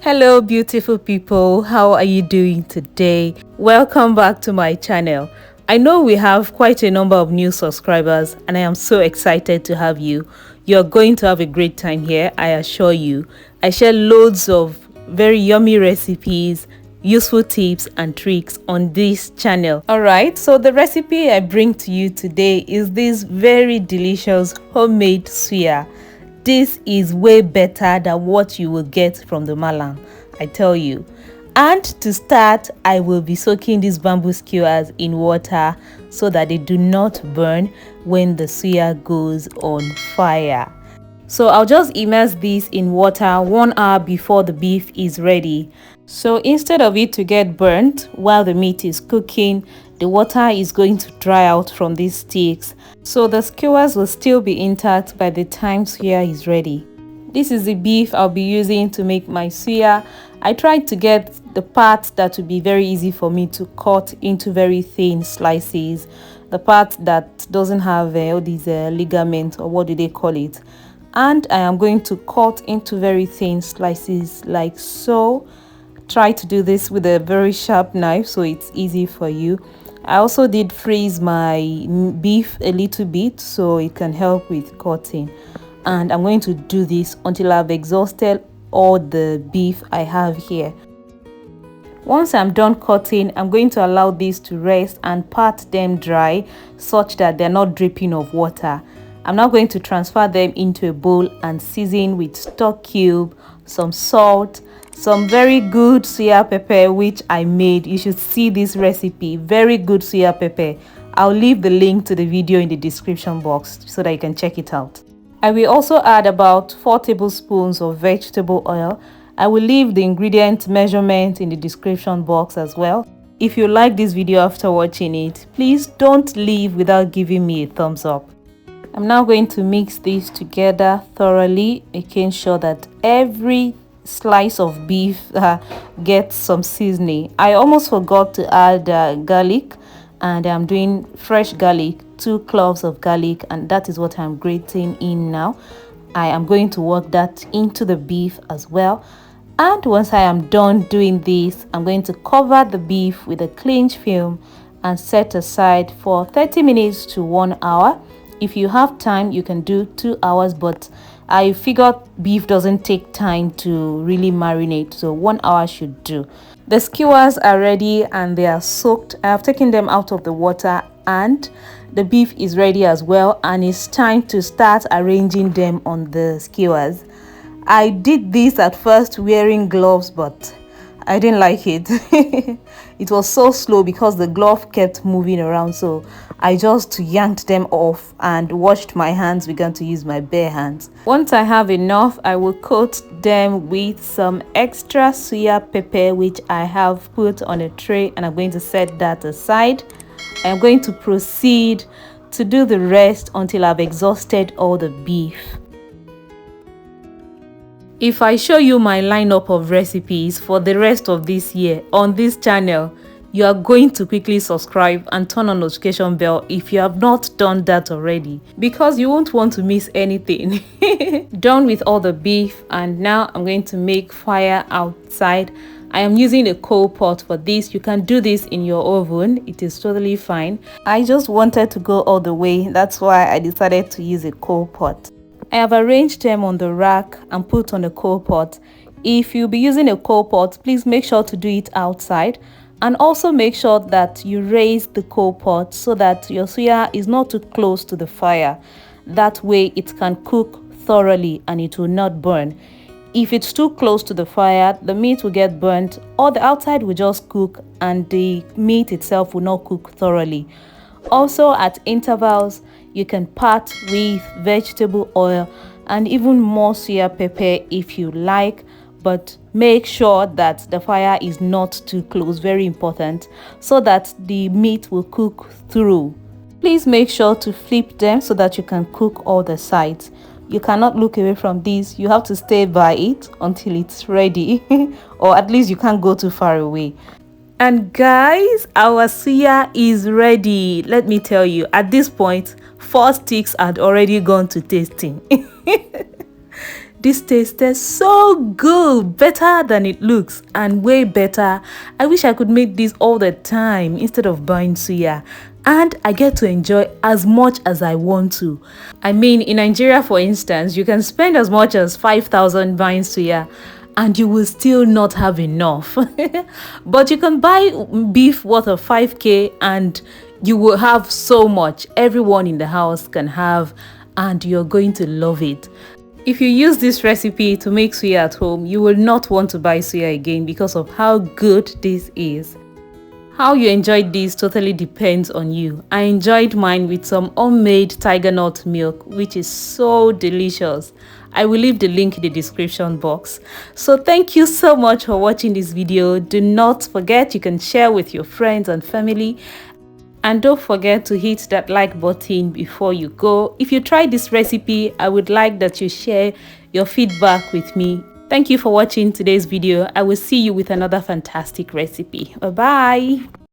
Hello beautiful people, how are you doing today? Welcome back to my channel. I know we have quite a number of new subscribers and I am so excited to have you. You're going to have a great time here, I assure you. I share loads of very yummy recipes, useful tips and tricks on this channel. Alright, so the recipe I bring to you today is this very delicious homemade suya. This is way better than what you will get from the malam, I tell you. And to start, I will be soaking these bamboo skewers in water so that they do not burn when the suya goes on fire. So I'll just immerse this in water 1 hour before the beef is ready. So instead of it to get burnt while the meat is cooking, the water is going to dry out from these sticks. So the skewers will still be intact by the time suya is ready. This is the beef I'll be using to make my suya. I tried to get the parts that would be very easy for me to cut into very thin slices. The part that doesn't have all these ligaments, or what do they call it. And I am going to cut into very thin slices like so. Try to do this with a very sharp knife so it's easy for you. I also did freeze my beef a little bit so it can help with cutting. And I'm going to do this until I've exhausted all the beef I have here. Once I'm done cutting, I'm going to allow these to rest and pat them dry such that they're not dripping of water. I'm now going to transfer them into a bowl and season with stock cube, some salt, some very good suya pepper which I made. You should see this recipe, very good suya pepper. I'll leave the link to the video in the description box so that you can check it out. I will also add about 4 tablespoons of vegetable oil. I will leave the ingredient measurement in the description box as well. If you like this video after watching it, please don't leave without giving me a thumbs up. I'm now going to mix this together thoroughly, making sure that every slice of beef gets some seasoning. I almost forgot to add garlic, and I'm doing fresh garlic, 2 cloves of garlic, and that is what I'm grating in now. I am going to work that into the beef as well. And once I am done doing this, I'm going to cover the beef with a cling film and set aside for 30 minutes to 1 hour. If you have time, you can do 2 hours, but I figured beef doesn't take time to really marinate, so 1 hour should do. The skewers are ready and they are soaked. I have taken them out of the water and the beef is ready as well, and it's time to start arranging them on the skewers. I did this at first wearing gloves, but I didn't like it. It was so slow because the glove kept moving around, so I just yanked them off and washed my hands, began to use my bare hands. Once I have enough, I will coat them with some extra suya pepper which I have put on a tray, and I'm going to set that aside. I'm going to proceed to do the rest until I've exhausted all the beef. If I show you my lineup of recipes for the rest of this year on this channel, you are going to quickly subscribe and turn on notification bell if you have not done that already, because you won't want to miss anything. Done with all the beef, and now I'm going to make fire outside. I am using a coal pot for this. You can do this in your oven, it is totally fine. I just wanted to go all the way, that's why I decided to use a coal pot. I have arranged them on the rack and put on the coal pot. If you'll be using a coal pot, please make sure to do it outside, and also make sure that you raise the coal pot so that your suya is not too close to the fire. That way it can cook thoroughly and it will not burn. If it's too close to the fire, the meat will get burnt, or the outside will just cook and the meat itself will not cook thoroughly. Also, at intervals, you can pat with vegetable oil and even more suya pepper if you like, but make sure that the fire is not too close, very important, so that the meat will cook through. Please make sure to flip them so that you can cook all the sides. You cannot look away from this, you have to stay by it until it's ready or at least you can't go too far away. And guys, our suya is ready. Let me tell you, at this point 4 sticks had already gone to tasting. This tasted so good, better than it looks and way better. I wish I could make this all the time instead of buying suya. And I get to enjoy as much as I want to. I mean, in Nigeria, for instance, you can spend as much as 5,000 buying suya and you will still not have enough. But you can buy beef worth of 5k and you will have so much. Everyone in the house can have, and you're going to love it. If you use this recipe to make suya at home, you will not want to buy suya again because of how good this is. How you enjoyed this totally depends on you. I enjoyed mine with some homemade tiger nut milk, which is so delicious. I will leave the link in the description box. So thank you so much for watching this video. Do not forget you can share with your friends and family. And don't forget to hit that like button before you go. If you try this recipe, I would like that you share your feedback with me. Thank you for watching today's video. I will see you with another fantastic recipe. Bye-bye.